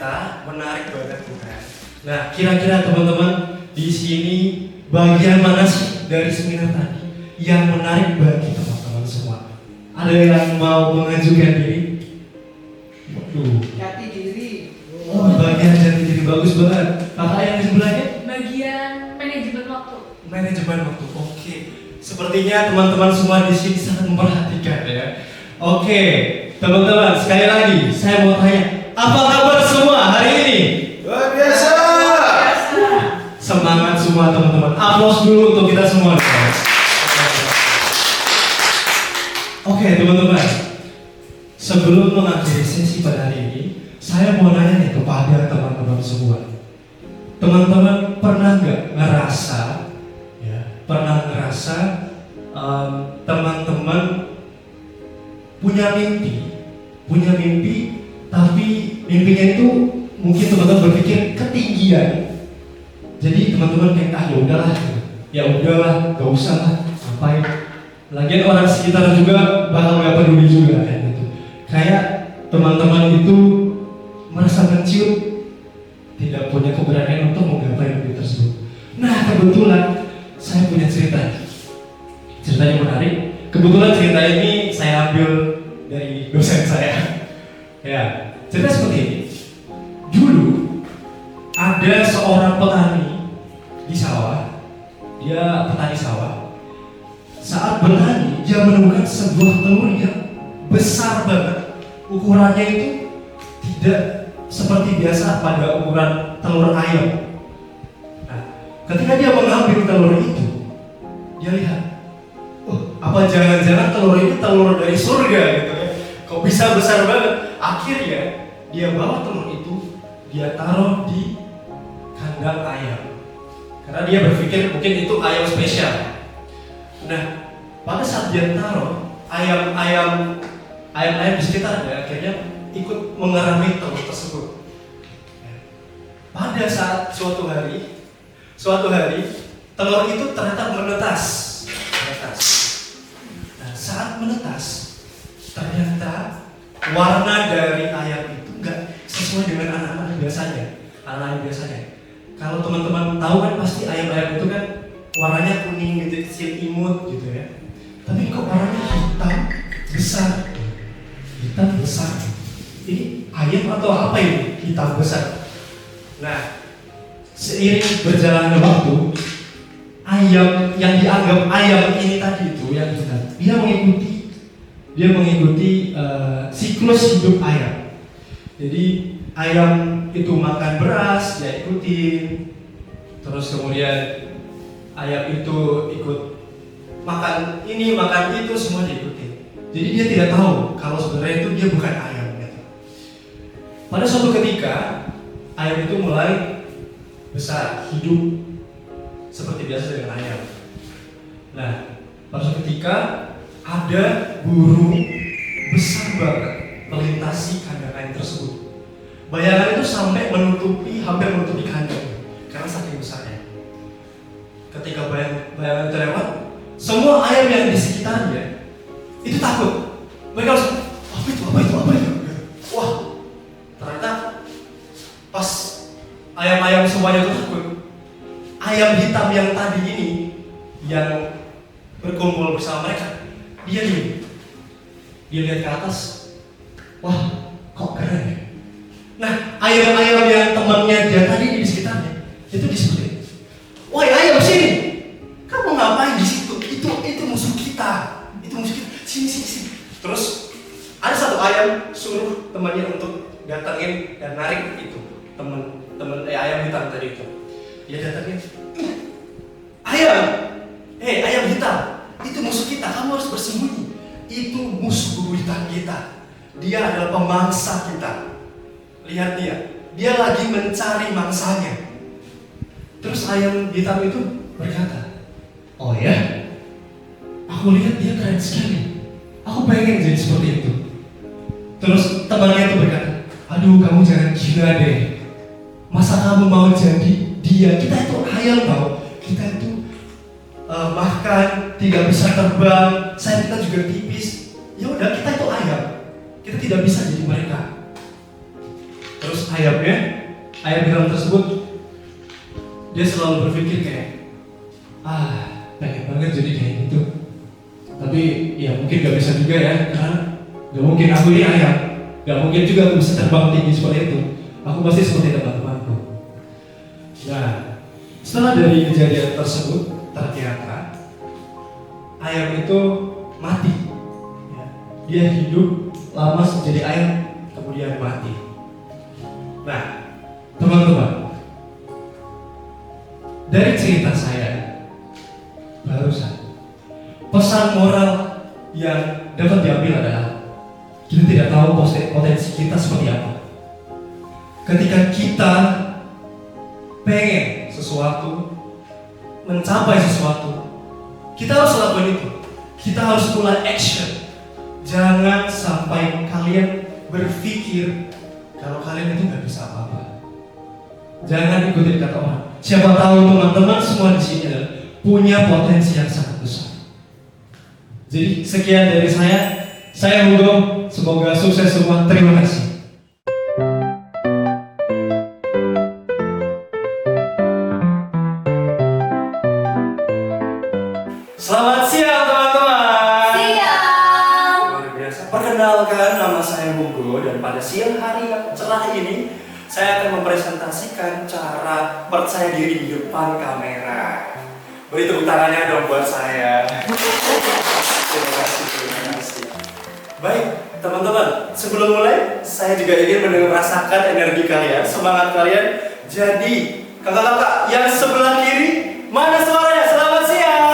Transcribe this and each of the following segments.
ternyata menarik banget bukan? Nah, kira-kira teman-teman di sini bagian mana sih dari seminar tadi yang menarik bagi teman-teman semua? Ada yang mau mengajukan diri? Jati diri. Oh, bagian jati diri bagus banget. Kakak yang di sebelahnya? Bagian manajemen waktu. Manajemen waktu. Oke. Sepertinya teman-teman semua di sini sangat memperhatikan ya. Oke, teman-teman, sekali lagi saya mau tanya, apa kabar semua hari ini? Luar biasa. Semangat semua teman-teman. Aplaus dulu untuk kita semua. Oke, teman-teman. Sebelum mengakhiri sesi pada hari ini, saya mau nanya nih kepada teman-teman semua. Teman-teman pernah nggak ngerasa, teman-teman punya mimpi, tapi mimpinya itu mungkin teman-teman berpikir ketinggian. Jadi teman-teman kayak ya udahlah, gak usah lah, ngapain. Lagian orang sekitar juga bakal gak peduli juga kayak gitu. Kayak teman-teman itu merasa kecil, tidak punya keberanian untuk menggapai mimpi tersebut. Nah, kebetulan saya punya ceritanya menarik. Kebetulan cerita ini saya ambil dari dosen saya. Ya, cerita seperti ini. Dulu ada seorang petani di sawah. Dia petani sawah. Saat bertani, dia menemukan sebuah telur yang besar banget. Ukurannya itu tidak seperti biasa pada ukuran telur ayam. Nah, ketika dia mengambil telur itu, dia lihat, apa jangan-jangan telur ini telur dari surga gitu ya? Kok bisa besar banget? Akhirnya dia bawa telur itu, dia taruh di kandang ayam. Karena dia berpikir mungkin itu ayam spesial. Nah, pada saat dia taruh, ayam-ayam di sekitarnya akhirnya ikut mengerami telur tersebut. Pada saat suatu hari telur itu ternyata menetas. Nah, saat menetas, ternyata warna dari ayam itu enggak sesuai dengan anak-anak biasanya. Kalau teman-teman tahu kan pasti ayam-ayam itu kan warnanya kuning gitu, kecil imut gitu ya. Tapi kok warnanya hitam besar. Ini ayam atau apa ini hitam besar? Nah, seiring berjalannya waktu, ayam yang dianggap ayam ini tadi itu yang hitam, dia mengikuti siklus hidup ayam. Jadi ayam itu makan beras, dia ikutin. Terus kemudian ayam itu ikut makan ini, makan itu, semua diikuti. Jadi dia tidak tahu kalau sebenarnya itu dia bukan ayam gitu. Pada suatu ketika ayam itu mulai besar, hidup seperti biasa dengan ayam. Nah, pada suatu ketika ada burung besar banget melintasi kandang ayam tersebut. Bayangan itu sampai hampir menutupi kandang karena saking besarnya. Ketika bayangan itu lewat, semua ayam yang di sekitarnya itu takut. Mereka langsung, apa itu? Wah, ternyata pas ayam-ayam semuanya itu takut, ayam hitam yang tadi ini yang berkumpul bersama mereka, dia lihat ke atas, wah, kok keren ya. Nah, ayam-ayam yang temannya dia tadi di sekitarnya itu disebutin, woi ayam sini, kamu ngapain di situ? Itu musuh kita, sini. Terus ada satu ayam suruh temannya untuk datangin dan narik itu teman ayam hitam tadi itu. Dia datangin, ayam hitam, itu musuh kita, kamu harus bersembunyi. Itu musuh bebuyutan kita. Dia adalah pemangsa kita. Lihat dia lagi mencari mangsanya. Terus ayam hitam itu berkata, oh ya, aku lihat dia keren sekali. Aku pengen jadi seperti itu. Terus temannya itu berkata, aduh kamu jangan gila deh. Masa kamu mau jadi dia? Kita itu ayam tau. Kita itu makan, tidak bisa terbang, sayap kita juga tipis. Ya udah, kita itu ayam. Kita tidak bisa jadi mereka. Terus ayam piram tersebut, dia selalu berpikir kayak, pengen banget jadi kayak gitu. Tapi ya mungkin gak bisa juga ya, karena gak mungkin aku ini ayam, gak mungkin juga aku bisa terbang tinggi seperti itu. Aku pasti seperti teman-temanku. Nah, setelah dari kejadian tersebut, ternyata ayam itu mati. Ya, dia hidup lama menjadi ayam, kemudian mati. Nah, teman-teman, dari cerita saya barusan, pesan moral yang dapat diambil adalah kita tidak tahu potensi kita seperti apa. Ketika kita pengen sesuatu, mencapai sesuatu, kita harus lakukan itu. Kita harus mulai action. Jangan sampai kalian berpikir kalau kalian itu nggak bisa apa-apa. Jangan ikutin kata orang. Siapa tahu teman-teman semua di sini punya potensi yang sangat besar. Jadi sekian dari saya Hugo, semoga sukses semua. Terima kasih. Selamat siang teman-teman. Siang. Luar biasa. Perkenalkan, nama saya Hugo dan pada siang hari yang cerah ini saya akan mempresentasikan cara percaya diri di depan kamera. Beri tepuk tangannya dong buat saya. Terima kasih. Baik, teman-teman, sebelum mulai saya juga ingin merasakan energi kalian, semangat kalian. Jadi, kakak-kakak yang sebelah kiri, mana suaranya? Selamat siang.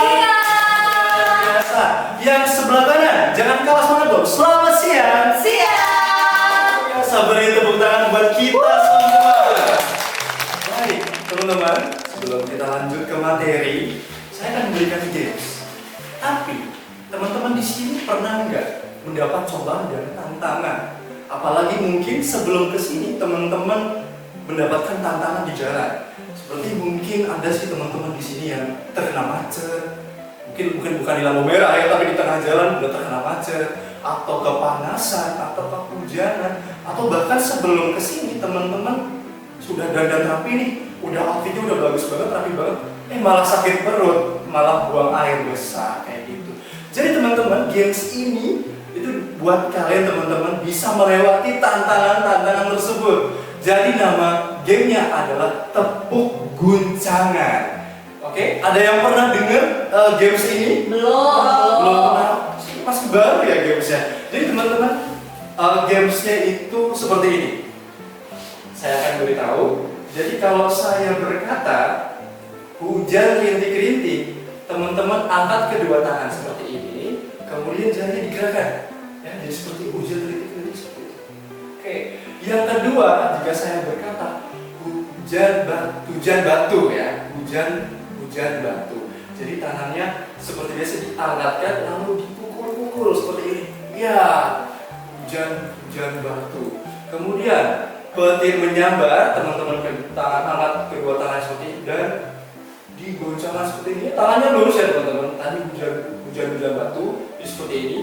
Biasa. Yang sebelah kanan, jangan kalah semangat dong. Selamat siang. Biasa, beri tepuk tangan buat kita semua. Baik, teman-teman, sebelum kita lanjut ke materi, saya akan memberikan games. Tapi teman-teman di sini pernah nggak mendapat cobaan dan tantangan? Apalagi mungkin sebelum kesini teman-teman mendapatkan tantangan di jalan. Seperti mungkin ada sih teman-teman di sini yang terkena macet. Mungkin bukan di lampu merah ya, tapi di tengah jalan udah terkena macet, atau kepanasan, atau kehujanan, atau bahkan sebelum kesini teman-teman sudah dandan rapi nih, udah outfitnya udah bagus banget, rapi banget, malah sakit perut, malah buang air besar kayak gitu. Jadi teman-teman, games ini itu buat kalian teman-teman bisa melewati tantangan-tantangan tersebut. Jadi nama gamenya adalah tepuk guncangan. Oke, ada yang pernah dengar games ini? Belum. Pernah. Masih baru ya gamesnya. Jadi teman-teman, gamesnya itu seperti ini. Saya akan beritahu. Jadi kalau saya berkata hujan rintik-rintik, teman-teman angkat kedua tangan seperti ini, kemudian jari digerakkan. Ya, jadi seperti hujan rintik-rintik seperti itu. Oke. Yang kedua, jika saya berkata hujan batu ya, hujan batu. Jadi tangannya seperti biasa diangkatkan lalu dipukul-pukul seperti ini. Ya, hujan batu. Kemudian petir menyambar, teman-teman tangan angkat kedua tangan seperti ini dan digoncangkan seperti ini. Tangannya lurus ya teman-teman. Tadi hujan batu seperti ini.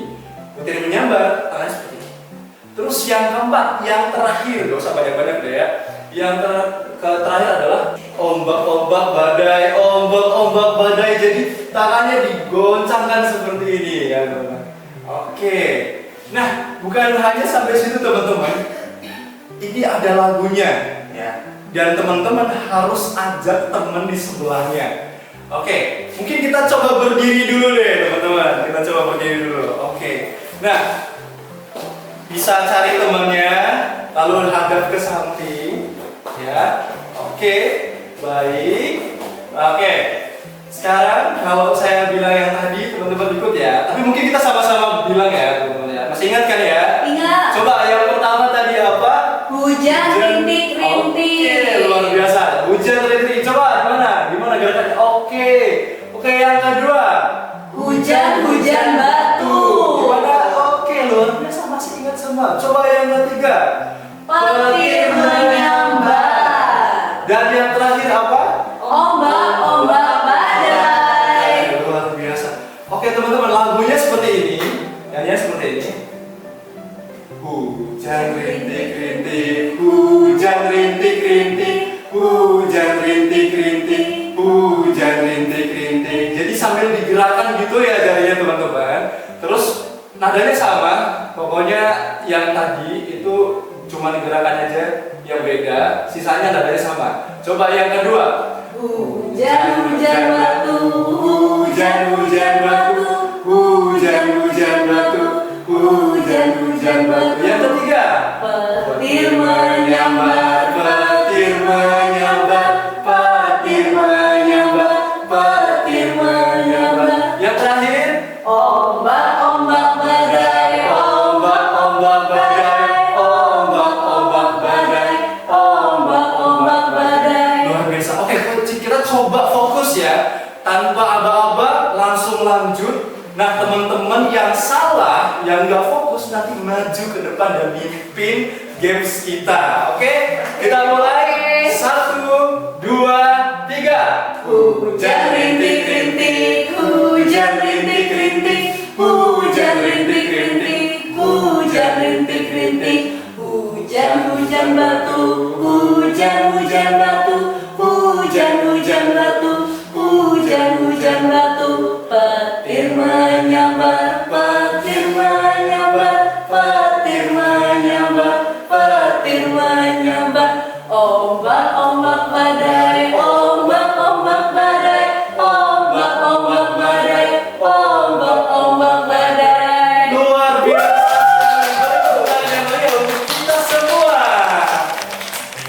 Petir menyambar, tangannya seperti ini. Terus yang keempat, yang terakhir, gak usah banyak-banyak deh ya. Yang terakhir adalah ombak-ombak badai. Jadi tangannya digoncangkan seperti ini ya teman-teman. Oke. Nah, bukan hanya sampai situ teman-teman. Ini ada lagunya ya. Dan teman-teman harus ajak teman di sebelahnya. Oke, mungkin kita coba berdiri dulu deh teman-teman. Kita coba berdiri dulu. Oke. Nah, bisa cari temannya, lalu hadap ke samping, ya. Oke, baik. Oke. Sekarang kalau saya bilang yang tadi, teman-teman ikut ya. Tapi mungkin kita sama-sama bilang ya, teman-teman ya. Masih ingat kan ya? Ingat. Coba yang pertama tadi apa? Hujan rintik-rintik. Oke, luar biasa. Hujan rintik. Coba gimana gerakannya? Oke, yang kedua. Hujan batu. Gimana? Oke, luar biasa, masih ingat semua. Coba yang ketiga. Petir menyambar. Dan yang terakhir apa? Ombak badai. Luar biasa. Oke teman-teman, lagunya seperti ini. Nyanyinya seperti ini. Hujan rintik-rintik, hujan rintik. sambil digerakkan gitu ya jarinya teman-teman. Terus nadanya sama, pokoknya yang tadi itu cuma gerakan aja yang beda, sisanya nadanya sama. Coba yang kedua. Hujan-hujan batu, Hujan-hujan batu, hujan-hujan batu, hujan-hujan batu. Yang ketiga. petir menyambar, Petir menyambar, petir menyambar, petir menyambar. Yang terakhir. ombak-ombak badai, Ombak-ombak badai, ombak-ombak badai, ombak-ombak badai. luar biasa. Oke, kita coba fokus ya, tanpa aba-aba, langsung lanjut. Nah, teman-teman yang salah, yang nggak fokus nanti maju ke depan dan mimpin games kita. Oke, kita mulai. 1, 2, 3. Hujan rintik-rintik, hujan rintik-rintik, hujan rintik-rintik, hujan rintik-rintik, hujan-hujan batu, hujan-hujan batu, hujan-hujan batu, hujan-hujan batu, petir menyambar, petir menyambar, petir menyambar, petir menyambar, ombak-ombak badai, ombak-ombak badai, ombak-ombak badai, ombak-ombak badai. Luar biasa. Tepuk yang meriah untuk kita semua.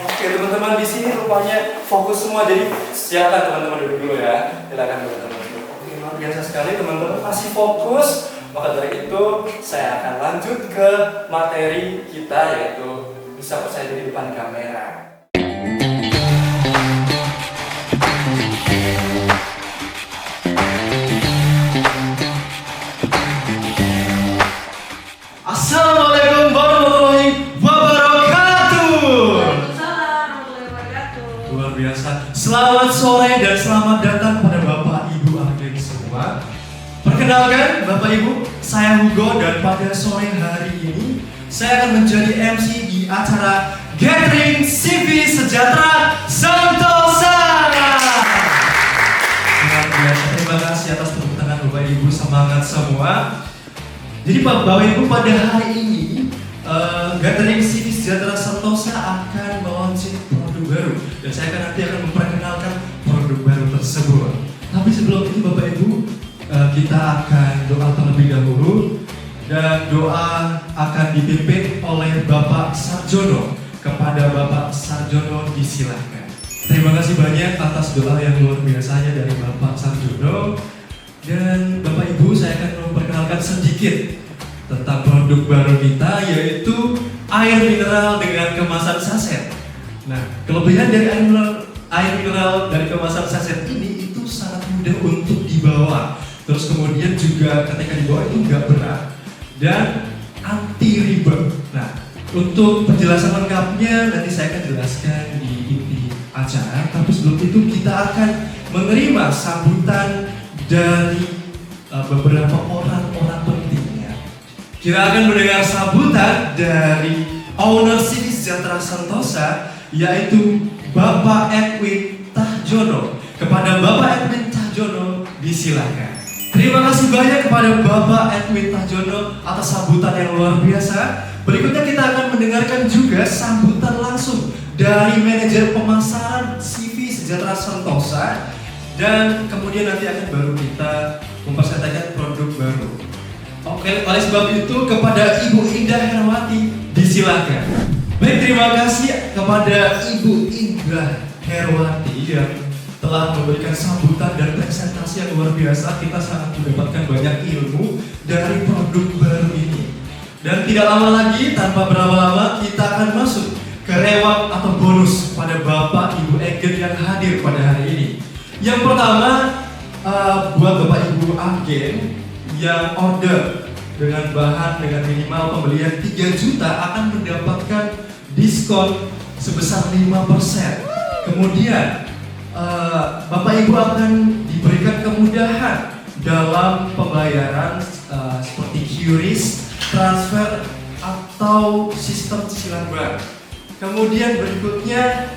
Oke, teman-teman di sini rupanya fokus semua, jadi silakan teman-teman duduk dulu ya. Silakan teman-teman duduk. Oke, luar biasa sekali teman-teman masih fokus. Maka dari itu saya akan lanjut ke materi kita, yaitu bisa percaya di depan kamera. Assalamualaikum warahmatullahi wabarakatuh. Waalaikumsalam warahmatullahi wabarakatuh. Luar biasa. Selamat sore dan selamat datang pada Bapak Ibu adik semua. Perkenalkan Bapak Ibu, saya Hugo dan pada sore hari ini saya akan menjadi MC di acara Gathering CV Sejahtera Sentosa. Luar biasa. Terima kasih atas tepuk tangan Bapak Ibu, semangat semua. Jadi Bapak Ibu, pada hari ini Gathering CV Sejahtera Sentosa akan meluncurkan produk baru dan saya nanti akan memperkenalkan produk baru tersebut. Tapi sebelum itu Bapak Ibu, kita akan doa terlebih dahulu dan doa akan dipimpin oleh Bapak Sarjono. Kepada Bapak Sarjono disilahkan. Terima kasih banyak atas doa yang luar biasanya dari Bapak Sarjono. Dan Bapak Ibu, saya akan memperkenalkan sedikit tentang produk baru kita, yaitu air mineral dengan kemasan saset. Nah, kelebihan dari air mineral dari kemasan saset ini itu sangat mudah untuk dibawa. Terus kemudian juga ketika dibawa itu nggak berat dan anti ribet. Nah, untuk penjelasan lengkapnya nanti saya akan jelaskan di inti acara. Tapi sebelum itu kita akan menerima sambutan dari beberapa orang-orang penting ya. Kita akan mendengar sambutan dari owner CV Sejahtera Sentosa, yaitu Bapak Edwin Tahjono. Kepada Bapak Edwin Tahjono disilakan. Terima kasih banyak kepada Bapak Edwin Tahjono atas sambutan yang luar biasa. Berikutnya kita akan mendengarkan juga sambutan langsung dari manajer pemasaran CV Sejahtera Sentosa. Dan kemudian nanti akan baru kita mempresentasikan produk baru. Oke, oleh sebab itu kepada Ibu Indah Herwati disilakan. Baik, terima kasih kepada Ibu Indah Herwati yang telah memberikan sambutan dan presentasi yang luar biasa. Kita sangat mendapatkan banyak ilmu dari produk baru ini. Dan tidak lama lagi, tanpa berlama-lama, kita akan masuk ke reward atau bonus pada Bapak Ibu agen yang hadir pada hari ini. Yang pertama, buat Bapak Ibu agen yang order dengan bahan dengan minimal pembelian 3 juta akan mendapatkan diskon sebesar 5%. Kemudian Bapak Ibu akan diberikan kemudahan dalam pembayaran seperti QRIS, transfer atau sistem cicilan bank. Kemudian berikutnya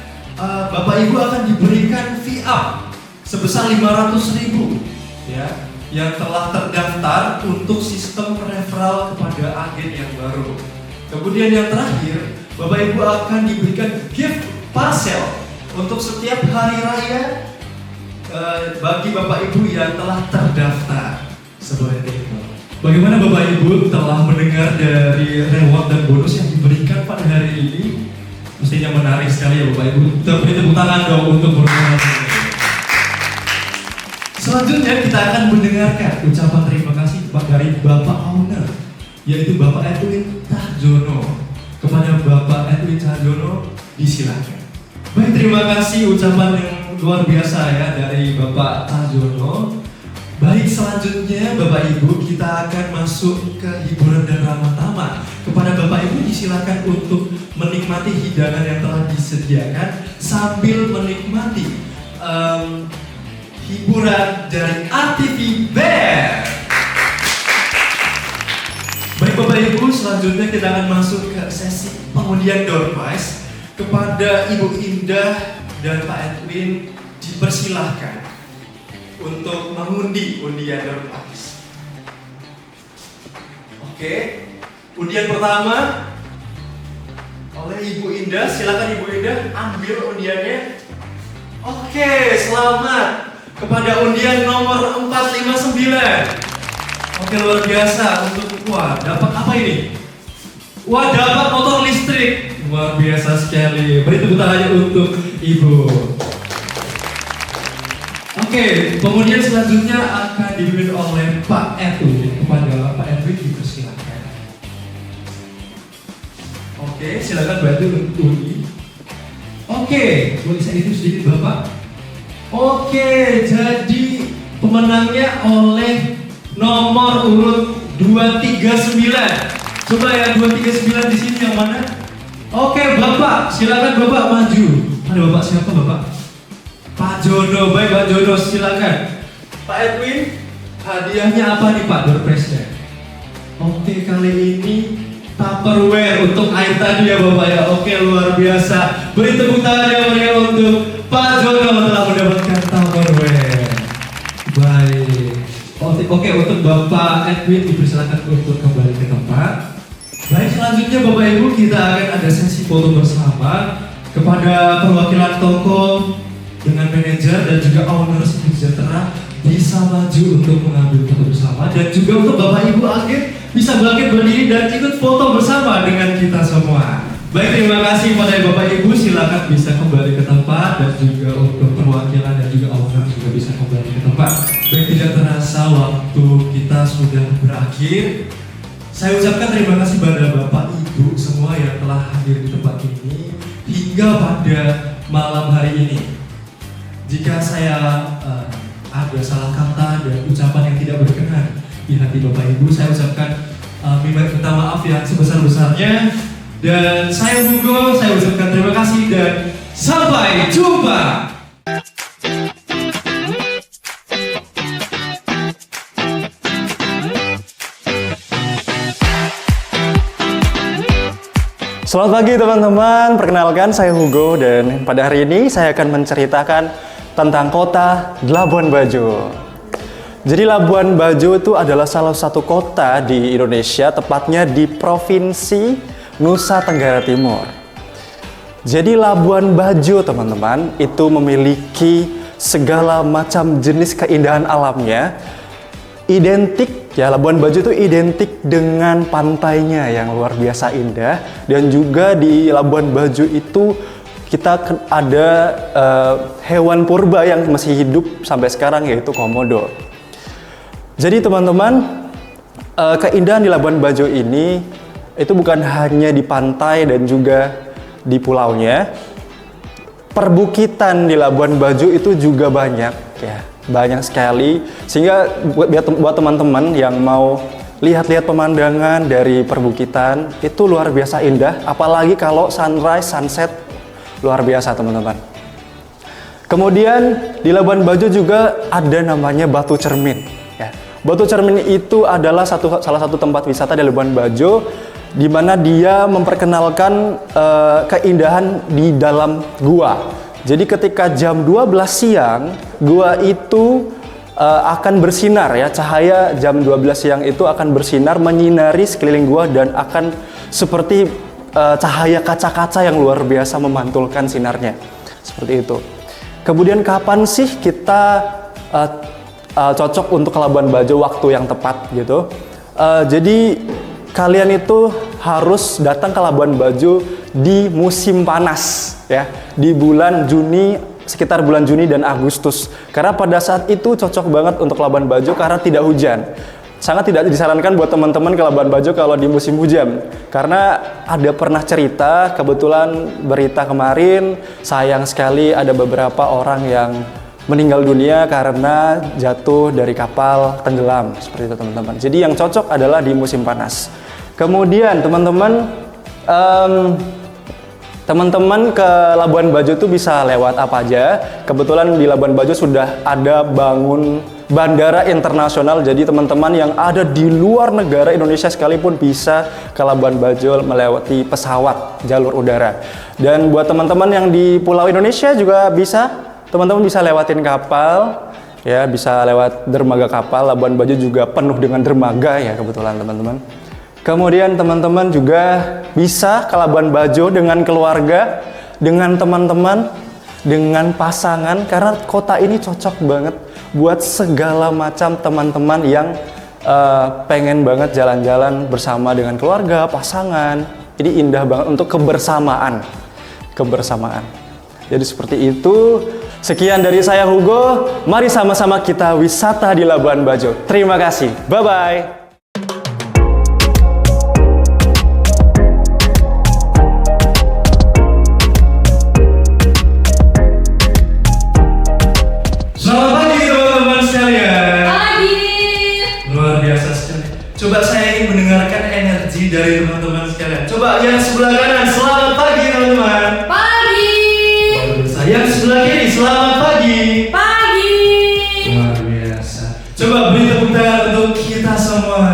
Bapak Ibu akan diberikan fee up sebesar 500.000 ya. yang telah terdaftar untuk sistem referral kepada agen yang baru. Kemudian yang terakhir, Bapak Ibu akan diberikan gift parcel untuk setiap hari raya bagi Bapak Ibu yang telah terdaftar. Seperti itu. Bagaimana Bapak Ibu telah mendengar dari reward dan bonus yang diberikan pada hari ini? Mestinya menarik sekali ya Bapak Ibu. Beri tepuk tangan dong untuk berterima. Selanjutnya kita akan mendengarkan ucapan terima kasih dari Bapak Owner, yaitu Bapak Edwin Tahjono. Kepada Bapak Edwin Tahjono, disilakan. Baik, terima kasih ucapan yang luar biasa ya dari Bapak Tahjono. Baik, selanjutnya Bapak Ibu kita akan masuk ke hiburan dan ramah tamah. Kepada Bapak Ibu disilakan untuk menikmati hidangan yang telah disediakan sambil menikmati hiburan dari RTV Band. Baik Bapak Ibu, selanjutnya kita akan masuk ke sesi pengundian door prize. Kepada Ibu Indah dan Pak Edwin dipersilahkan untuk mengundi undian door prize. Oke, undian pertama oleh Ibu Indah. Silakan Ibu Indah ambil undiannya. Oke, selamat kepada undian nomor 459. Oke, luar biasa. Untuk dapat apa ini? Dapat motor listrik. Luar biasa sekali. Beri tepuk tangannya untuk Ibu. Oke, pengundian selanjutnya akan dipimpin oleh Pak Edwin. Kepada Pak Edwin dipersilakan. Oke, silakan Pak Edwin untuk undi. Oke, boleh saya itu sedikit Bapak? Oke, jadi pemenangnya oleh nomor urut 239. Coba ya 239 di sini yang mana? Oke, Bapak, silakan Bapak maju. Ada Bapak siapa Bapak? Pak Jono. Baik Pak Jono, silakan. Pak Edwin, hadiahnya apa nih Pak door prize-nya? Oke, kali ini Tupperware untuk air tadi ya Bapak ya. Oke, luar biasa. Beri tepuk tangan yang meriah untuk Pak Jono telah mendapatkan Tupperware. Baik. Oke, untuk Bapak Edwin dipersilakan untuk kembali ke tempat. Baik, selanjutnya Bapak Ibu kita akan ada sesi foto bersama. Kepada perwakilan toko dengan manajer dan juga owner sejahtera bisa maju untuk mengambil foto bersama, dan juga untuk Bapak Ibu agen bisa bangkit berdiri dan ikut foto bersama dengan kita semua. Baik, terima kasih kepada Bapak Ibu, silakan bisa kembali ke tempat, dan juga untuk perwakilan dan juga owner juga bisa kembali ke tempat. Baik, tidak terasa waktu kita sudah berakhir. Saya ucapkan terima kasih pada Bapak Ibu semua yang telah hadir di tempat ini hingga pada malam hari ini. Jika saya ada salah kata dan ucapan yang tidak berkenan di hati Bapak Ibu, saya ucapkan minta maaf yang sebesar-besarnya. Dan saya Hugo, saya ucapkan terima kasih dan sampai jumpa. Selamat pagi teman-teman, perkenalkan saya Hugo dan pada hari ini saya akan menceritakan tentang kota Labuan Bajo. Jadi Labuan Bajo itu adalah salah satu kota di Indonesia, tepatnya di Provinsi Nusa Tenggara Timur. Jadi Labuan Bajo teman-teman itu memiliki segala macam jenis keindahan alamnya. Identik ya, Labuan Bajo itu identik dengan pantainya yang luar biasa indah, dan juga di Labuan Bajo itu kita ada hewan purba yang masih hidup sampai sekarang, yaitu komodo. Jadi teman-teman, keindahan di Labuan Bajo ini itu bukan hanya di pantai dan juga di pulaunya. Perbukitan di Labuan Bajo itu juga banyak ya. Banyak sekali, sehingga buat teman-teman yang mau lihat-lihat pemandangan dari perbukitan itu luar biasa indah, apalagi kalau sunrise, sunset luar biasa teman-teman. Kemudian di Labuan Bajo juga ada namanya Batu Cermin ya. Batu Cermin itu adalah salah satu tempat wisata di Labuan Bajo, di mana dia memperkenalkan keindahan di dalam gua. Jadi ketika jam 12 siang, gua itu akan bersinar ya, cahaya jam 12 siang itu akan bersinar menyinari sekeliling gua dan akan seperti cahaya kaca-kaca yang luar biasa memantulkan sinarnya. Seperti itu. Kemudian kapan sih kita cocok untuk ke Labuan Bajo waktu yang tepat gitu? Jadi kalian itu harus datang ke Labuan Bajo di musim panas ya, di bulan Juni, sekitar bulan Juni dan Agustus. Karena pada saat itu cocok banget untuk Labuan Bajo karena tidak hujan. Sangat tidak disarankan buat teman-teman ke Labuan Bajo kalau di musim hujan. Karena ada pernah cerita, kebetulan berita kemarin, sayang sekali ada beberapa orang yang meninggal dunia karena jatuh dari kapal tenggelam. Seperti itu teman-teman. Jadi yang cocok adalah di musim panas. Kemudian teman-teman ke Labuan Bajo itu bisa lewat apa aja. Kebetulan di Labuan Bajo sudah ada bangun bandara internasional. Jadi teman-teman yang ada di luar negara Indonesia sekalipun bisa ke Labuan Bajo melewati pesawat jalur udara. Dan buat teman-teman yang di Pulau Indonesia juga bisa, teman-teman bisa lewatin kapal. Ya, bisa lewat dermaga kapal. Labuan Bajo juga penuh dengan dermaga ya kebetulan teman-teman. Kemudian teman-teman juga bisa ke Labuan Bajo dengan keluarga, dengan teman-teman, dengan pasangan, karena kota ini cocok banget buat segala macam teman-teman yang pengen banget jalan-jalan bersama dengan keluarga, pasangan. Ini indah banget untuk kebersamaan. Jadi seperti itu. Sekian dari saya Hugo, mari sama-sama kita wisata di Labuan Bajo. Terima kasih, bye-bye. Selamat pagi teman-teman sekalian. Pagi. Luar biasa sekali. Coba saya ingin mendengarkan energi dari teman-teman sekalian. Coba yang sebelah kanan, selamat pagi teman-teman. Pagi. Luar biasa. Yang sebelah kiri, selamat pagi. Pagi. Luar biasa. Coba beri tepuk tangan untuk kita semua.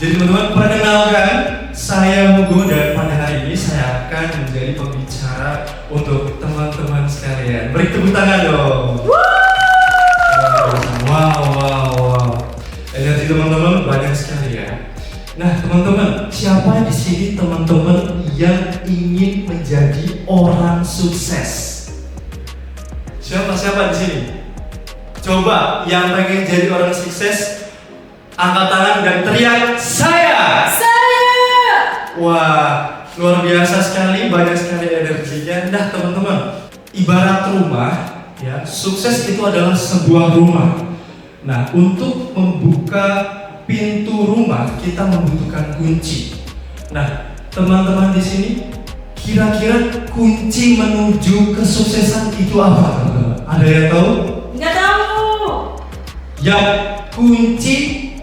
Jadi teman-teman, perkenalkan, saya Hugo dan pada hari ini saya akan menjadi pembicara untuk teman-teman sekalian. Beri tepuk tangan dong. Wow. Energi teman-teman banyak sekali ya. Nah teman-teman, siapa di sini teman-teman yang ingin menjadi orang sukses? Siapa di sini? Coba yang pengen jadi orang sukses, angkat tangan dan teriak saya. Wah, luar biasa sekali, banyak sekali energinya. Nah teman-teman, ibarat rumah, ya, sukses itu adalah sebuah rumah. Nah, untuk membuka pintu rumah, kita membutuhkan kunci. Nah, teman-teman di sini, kira-kira kunci menuju kesuksesan itu apa, teman-teman? Ada yang tahu? Nggak tahu. Yang kunci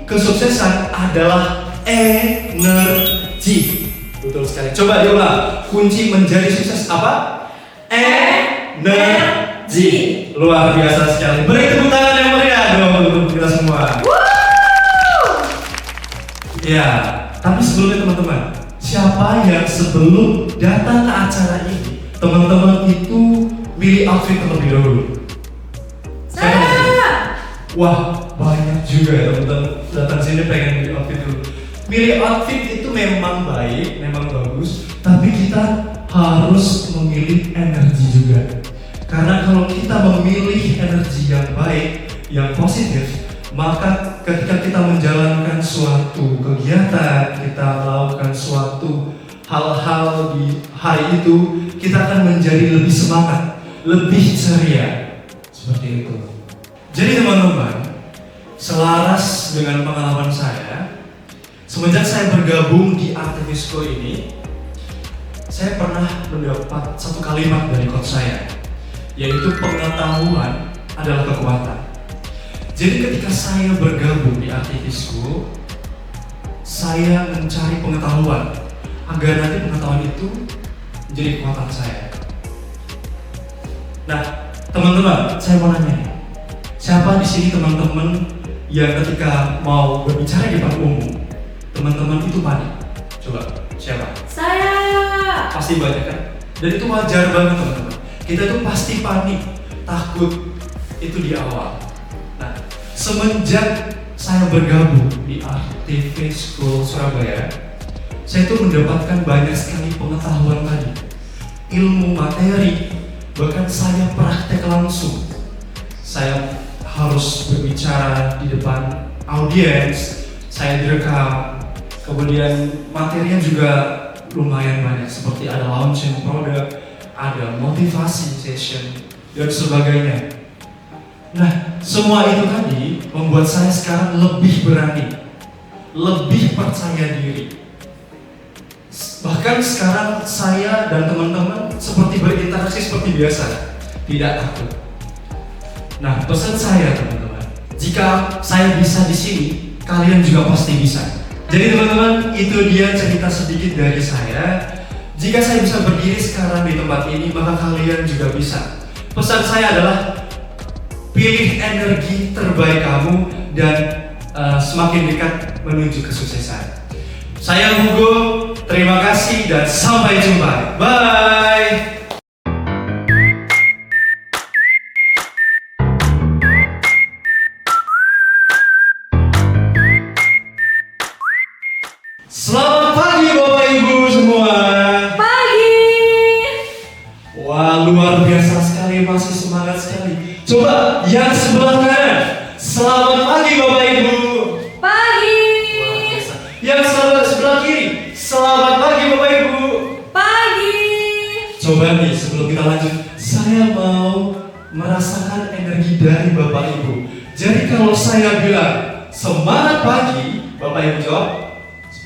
kesuksesan adalah energi. Betul sekali. Coba diulang. Kunci menjadi sukses apa? Energi. Luar biasa sekali. Beri tepuk tangan yang meriah dong untuk kita semua. Ya, tapi sebelumnya teman-teman, siapa yang sebelum datang ke acara ini, teman-teman itu milih outfit terlebih dahulu? Saya. Wah, banyak juga ya teman-teman datang sini pengen milih outfit dulu. Milih outfit itu memang baik, memang bagus, tapi kita harus memilih energi juga. Karena kalau kita memilih energi yang baik, yang positif, maka ketika kita menjalankan suatu kegiatan, kita melakukan suatu hal-hal di hari itu, kita akan menjadi lebih semangat, lebih ceria. Seperti itu. Jadi teman-teman, selaras dengan pengalaman saya, semenjak saya bergabung di Artemisco ini, saya pernah mendapat satu kalimat dari coach saya, yaitu pengetahuan adalah kekuatan. Jadi ketika saya bergabung di Artemisco, saya mencari pengetahuan agar nanti pengetahuan itu menjadi kekuatan saya. Nah, teman-teman, saya mau nanya nih, siapa di sini teman-teman yang ketika mau berbicara di depan umum, teman-teman itu panik? Coba, siapa? Saya. Pasti banyak kan? Dan itu wajar banget teman-teman. Kita tuh pasti panik, takut, itu di awal. Nah, semenjak saya bergabung di RTV School Surabaya, saya itu mendapatkan banyak sekali pengetahuan tadi, ilmu materi, bahkan saya praktek langsung. Saya harus berbicara di depan audiens, saya direkam, kemudian materinya juga lumayan banyak, seperti ada launching produk, ada motivasi session, dan sebagainya. Nah, semua itu tadi membuat saya sekarang lebih berani, lebih percaya diri. Bahkan sekarang saya dan teman-teman seperti berinteraksi seperti biasa, tidak takut. Nah, pesan saya teman-teman, jika saya bisa di sini, kalian juga pasti bisa. Jadi teman-teman, itu dia cerita sedikit dari saya. Jika saya bisa berdiri sekarang di tempat ini, maka kalian juga bisa. Pesan saya adalah pilih energi terbaik kamu dan semakin dekat menuju kesuksesan. Saya Hugo, terima kasih dan sampai jumpa. Bye. Selamat pagi Bapak Ibu semua. Pagi. Wah, luar biasa sekali, masih semangat sekali. Coba yang sebelah kanan. Selamat pagi Bapak Ibu. Pagi. Luar biasa. Yang sebelah kiri. Selamat pagi Bapak Ibu. Pagi. Coba nih sebelum kita lanjut, saya mau merasakan energi dari Bapak Ibu. Jadi kalau saya bilang semangat pagi, Bapak Ibu jawab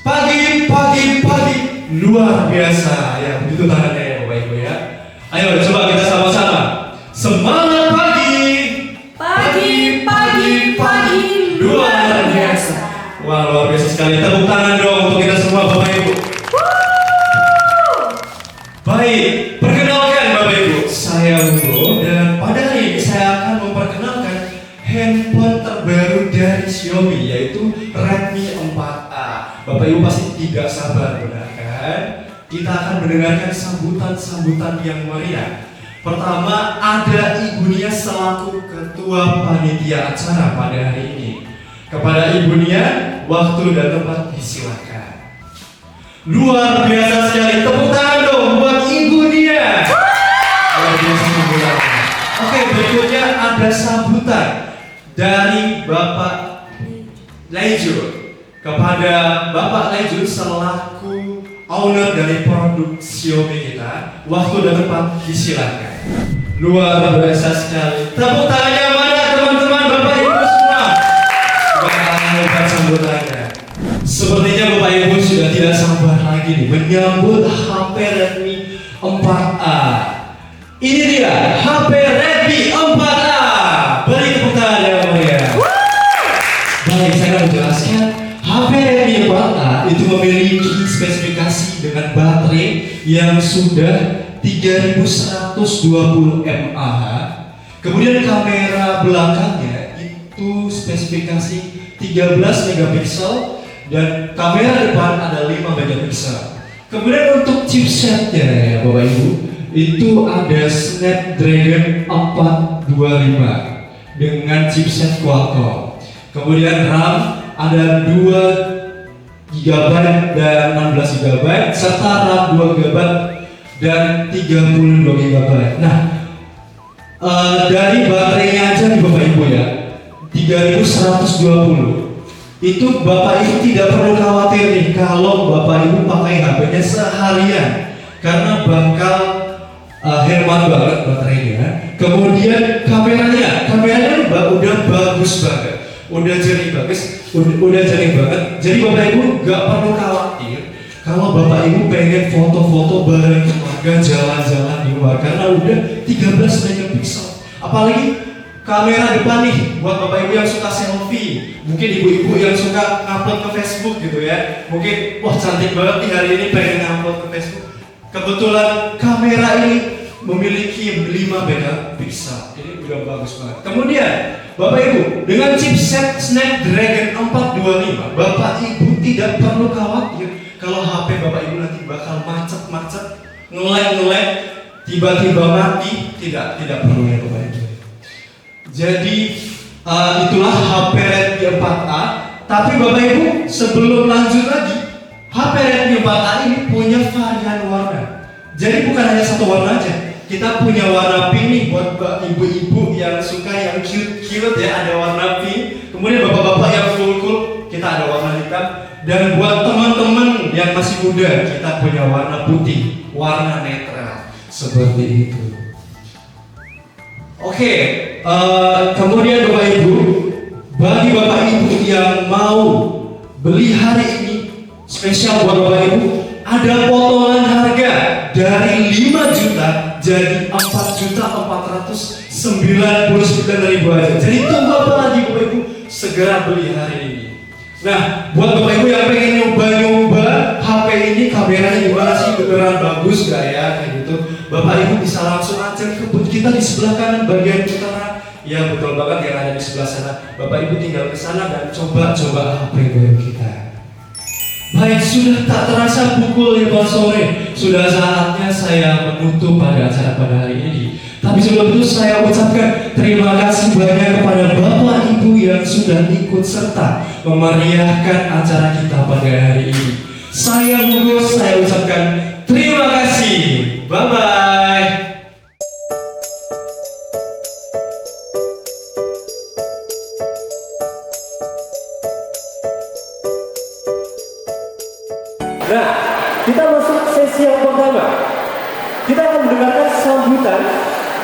pagi, pagi, pagi. Luar biasa ya, begitu tangannya ya Bapak Ibu ya. Ayo coba kita sama-sama. Semangat pagi. Pagi, pagi, pagi. Luar biasa. Wah, luar biasa sekali. Tepuk tangan dong untuk kita semua Bapak Ibu. Baik, perkenalkan Bapak Ibu, saya Hugo dan pada hari ini saya akan memperkenalkan handphone terbaru dari Xiaomi, yaitu Redmi 4A. Bapak Ibu pasti tidak sabar, benar kan? Kita akan mendengarkan sambutan-sambutan yang meriah. Pertama, ada Ibu Nia selaku Ketua Panitia Acara pada hari ini. Kepada Ibu Nia, waktu dan tempat disilakan. Luar biasa sekali, tepuk tangan dong buat Ibu Nia. Luar biasa sambutannya. Oke, berikutnya ada sambutan dari Bapak Laijun. Kepada Bapak Laijun selaku owner dari produk Xiaomi kita, waktu dan tempat disilakan. Luar biasa sekali. Tepuk tangannya mana teman-teman Bapak Ibu semua. Hebat sambutannya. Sepertinya Bapak Ibu sudah tidak sabar lagi nih menyambut HP Redmi 4A. Ini dia HP Redmi 4A. Beri tepuk tangan yang meriah. Baik, saya akan menjelaskan. HP Redmi 4A itu memiliki spesifikasi dengan baterai yang sudah 3120 mAh. Kemudian kamera belakangnya itu spesifikasi 13 megapiksel dan kamera depan ada 5 megapiksel. Kemudian untuk chipsetnya ya Bapak Ibu, itu ada Snapdragon 425 dengan chipset Qualcomm. Kemudian RAM ada 2 GB dan 16 GB serta RAM 2 GB dan 32 GB. Nah, dari baterainya aja nih Bapak Ibu ya, 3120. Itu Bapak Ibu tidak perlu khawatir nih kalau Bapak Ibu pakai HP-nya seharian, karena bakal hemat banget baterainya. Kemudian kameranya udah bagus banget, udah jernih banget. Jadi Bapak Ibu nggak perlu khawatir kalau Bapak Ibu pengen foto-foto bareng keluarga jalan-jalan di luar, karena udah 13 megapiksel. Apalagi kamera depan nih buat Bapak Ibu yang suka selfie, mungkin ibu-ibu yang suka upload ke Facebook gitu ya. Mungkin wah cantik banget nih hari ini, pengen upload ke Facebook. Kebetulan kamera ini memiliki 5 megapiksel. Ini udah bagus banget. Kemudian Bapak Ibu dengan chipset Snapdragon 425, Bapak Ibu tidak perlu khawatir kalau HP Bapak Ibu nanti bakal macet, nge-lag, tiba-tiba mati. Tidak perlu ya Bapak Ibu. Jadi itulah HP Redmi 4A. Tapi Bapak Ibu, sebelum lanjut lagi, HP Redmi 4A ini punya varian warna. Jadi bukan hanya satu warna aja. Kita punya warna pink nih buat ibu-ibu yang suka yang cute ya, ada warna pink. Kemudian bapak-bapak yang cool, kita ada warna hitam. Dan buat teman-teman yang masih muda, kita punya warna putih, warna netral. Seperti itu. Oke, kemudian Bapak Ibu, bagi Bapak Ibu yang mau beli hari ini spesial buat Bapak Ibu, ada potongan harga dari 5 juta jadi 4.499.000 aja. Jadi tunggu apa lagi Bapak Ibu? Segera beli hari ini. Nah, buat Bapak Ibu yang pengen nyoba-nyoba HP ini kameranya gimana sih, beneran bagus gak ya, kayak gitu, Bapak Ibu bisa langsung aja ke booth kita di sebelah kanan bagian utara. Ya betul banget, yang ada di sebelah sana. Bapak Ibu tinggal ke sana dan coba-coba HP baru kita. Baik, sudah tak terasa pukul 5 sore. Sudah saatnya saya menutup pada acara pada hari ini. Tapi sebelum itu saya ucapkan terima kasih banyak kepada Bapak Ibu yang sudah ikut serta memeriahkan acara kita pada hari ini. Saya Hugo, saya ucapkan terima kasih. Bye-bye. Nah, kita masuk sesi yang pertama. Kita akan mendengarkan sambutan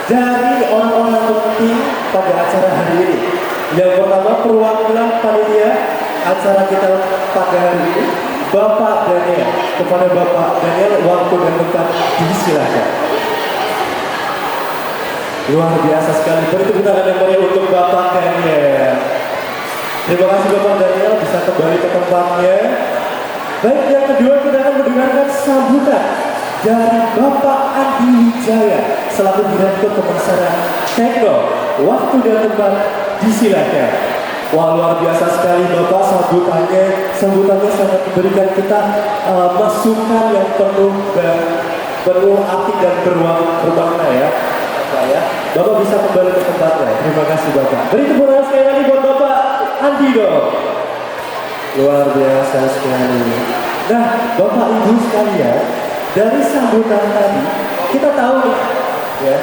dari orang-orang penting pada acara hari ini. Yang pertama, perwakilan panitia acara kita pada hari ini, Bapak Daniel. Kepada Bapak Daniel, waktu dan tempat disilakan. Luar biasa sekali. Beri tepuk tangan yang meriah untuk Bapak Daniel. Terima kasih Bapak Daniel, bisa kembali ke tempatnya. Baik, yang kedua kita akan mendengarkan sambutan dari Bapak Andi Wijaya selaku Direktur Pemasaran Tekno. Waktu dan tempat disilakan. Wah, luar biasa sekali Bapak sambutannya sangat memberikan kita masukan yang penuh arti dan bermakna ya. Bapak ya. Bapak bisa kembali ke tempatnya. Terima kasih Bapak. Beri tepuk tangan sekali lagi buat Bapak Andi dong. Luar biasa sekali. Nah, Bapak Ibu sekalian, dari sambutan tadi kita tahu nih, ya,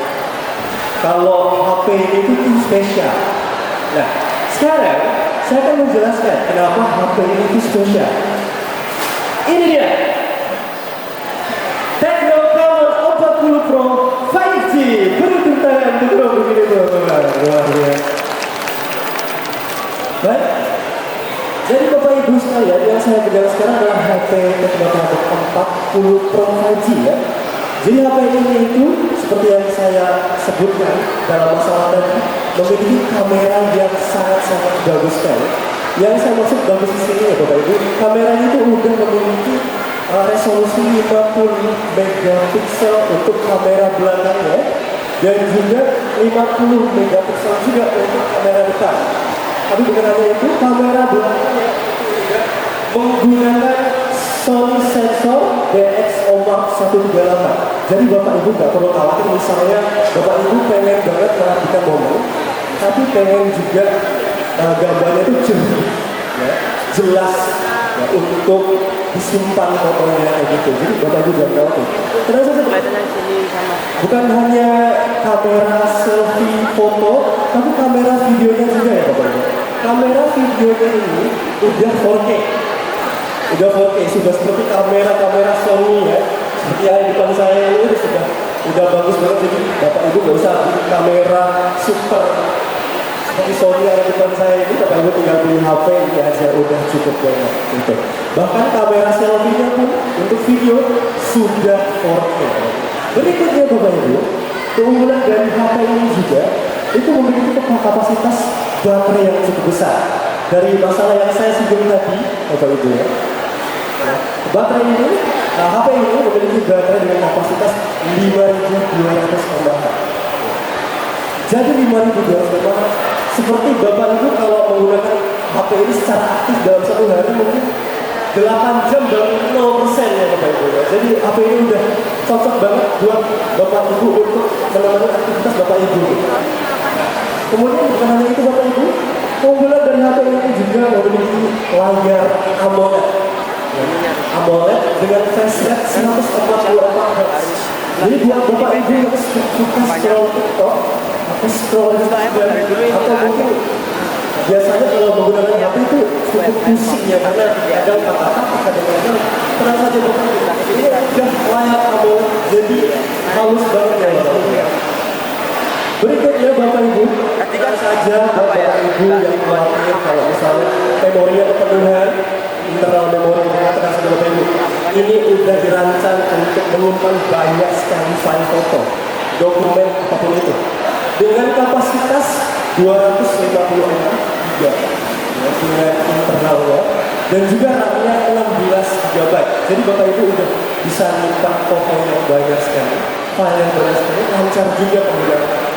kalau HP ini itu spesial. Nah, sekarang saya akan menjelaskan kenapa HP ini itu spesial. Ini dia, Tecno Camon 40 Pro 5G. Beri tepuk tangan untuk begini teman-teman. Luar biasa. Baik. Jadi Bapak Ibu sekalian, yang saya pegang sekarang adalah HP Tecno Camon 40 Pro 5G ya. Jadi HP ini itu seperti yang saya sebutkan dalam masalah tadi, memiliki kamera yang sangat-sangat bagus sekali. Yang saya maksud bagus di sini ya Bapak Ibu, kameranya itu udah memiliki resolusi 50 megapiksel untuk kamera belakangnya dan juga 50 megapiksel juga untuk kamera depan. Tapi bukan hanya itu, kamera belakangnya juga menggunakan Sony sensor DxOMark138. Jadi Bapak Ibu nggak perlu khawatir misalnya Bapak Ibu pengen banget merapikan momen, tapi pengen juga gambarnya itu jernih, ya, jelas ya, untuk disimpan fotonya kayak gitu. Jadi Bapak Ibu jangan khawatir. Terus bukan hanya kamera selfie foto, tapi kamera videonya juga ya Bapak Ibu. Kamera videonya ini udah 4K. Udah 4K, sudah seperti kamera-kamera Sony ya. Seperti yang di depan saya ini udah bagus banget. Jadi Bapak Ibu nggak usah bikin kamera super seperti Sony yang di depan saya ini. Bapak Ibu tinggal pilih HP ini aja udah cukup banget gitu. Bahkan kamera selfie-nya pun untuk video sudah 4K. Berikutnya Bapak Ibu, keunggulan dari HP ini juga itu memiliki kapasitas baterai yang cukup besar. Dari masalah yang saya singgung tadi, Bapak Ibu ya, baterai ini, HP ini memiliki baterai dengan kapasitas 5.200 mAh. Jadi 5.200 mAh, seperti Bapak Ibu kalau menggunakan HP ini secara aktif dalam satu hari mungkin 8 jam dalam 0% ya Bapak Ibu ya. Jadi HP ini udah cocok banget buat Bapak Ibu untuk menemani aktivitas Bapak Ibu. Kemudian bukan hanya itu Bapak Ibu, keunggulan dari HP ini juga memiliki layar AMOLED. AMOLED dengan flash rate 144 Hz. Jadi buat Bapak Ibu yang suka scroll TikTok atau scroll Instagram atau mungkin biasanya kalau menggunakan HP itu cukup pusing ya karena kadang kata-kata kadang-kadang tenang saja Bapak Ibu. Ini udah layar AMOLED jadi halus banget ya Bapak Ibu. Berikutnya Bapak Ibu, tenang saja Bapak Ibu yang khawatir kalau misalnya memorinya kepenuhan, internal memori tenang saja Bapak Ibu. Ini udah dirancang untuk menyimpan banyak sekali file foto, dokumen apapun itu. Dengan kapasitas 256 GB ya, dengan internalnya dan juga RAM-nya 16 GB. Jadi Bapak Ibu udah bisa nyimpan foto yang banyak sekali, file yang banyak sekali, lancar juga penggunaan.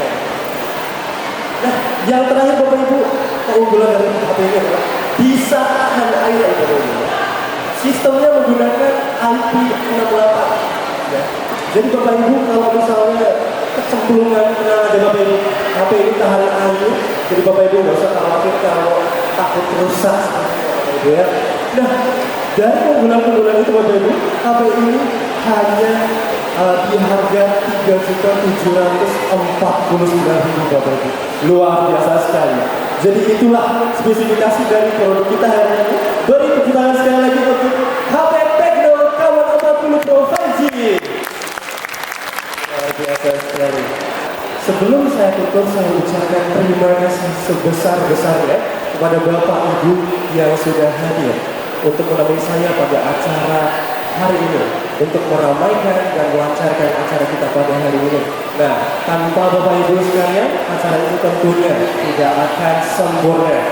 Nah, yang terakhir Bapak Ibu, keunggulan dari HP ini adalah bisa tahan air Bapak Ibu. Sistemnya menggunakan IP68 ya. Jadi Bapak Ibu kalau misalnya kecemplungan ada Bapak Ibu, HP ini tahan air. Jadi Bapak Ibu nggak usah khawatir kalau takut rusak gitu ya. Nah, dari keunggulan-keunggulan itu Bapak Ibu, HP ini hanya di harga 3.749.000 Bapak Ibu. Luar biasa sekali. Jadi itulah spesifikasi dari produk kita hari ini. Beri tepuk tangan sekali lagi untuk HP Tecno Camon 40 Pro 5G. Luar biasa sekali. Sebelum saya tutup, saya ucapkan terima kasih sebesar-besarnya kepada Bapak Ibu yang sudah hadir untuk menemani saya pada acara hari ini, untuk meramaikan dan melancarkan acara kita pada hari ini. Nah, tanpa Bapak Ibu sekalian, acara ini tentunya tidak akan sempurna.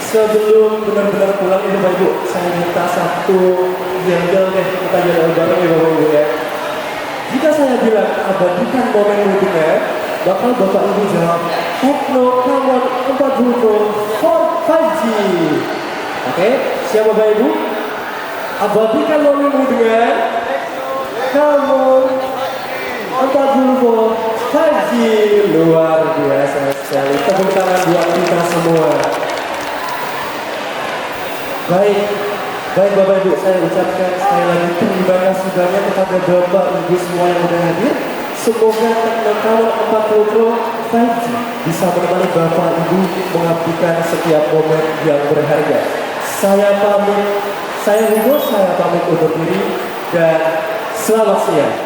Sebelum benar-benar pulang ini Bapak Ibu, saya minta satu yel-yel deh, kita yel bareng ya Bapak Ibu ya. Jika saya bilang abadikan momen mudiknya, bakal Bapak Ibu jawab Tecno Camon 40 Pro 5G. Oke, siap Bapak Ibu? Abadikan momenmu dengan Camon 40 Pro 5G. Luar biasa sekali. Tepuk tangan buat kita semua. Baik Bapak Ibu, saya ucapkan sekali lagi terima kasih banyak kepada Bapak Ibu semua yang sudah hadir. Semoga Tecno Camon 40 Pro 5G bisa menemani Bapak Ibu mengabdikan setiap momen yang berharga. Saya Hugo, saya pamit undur diri dan selamat siang.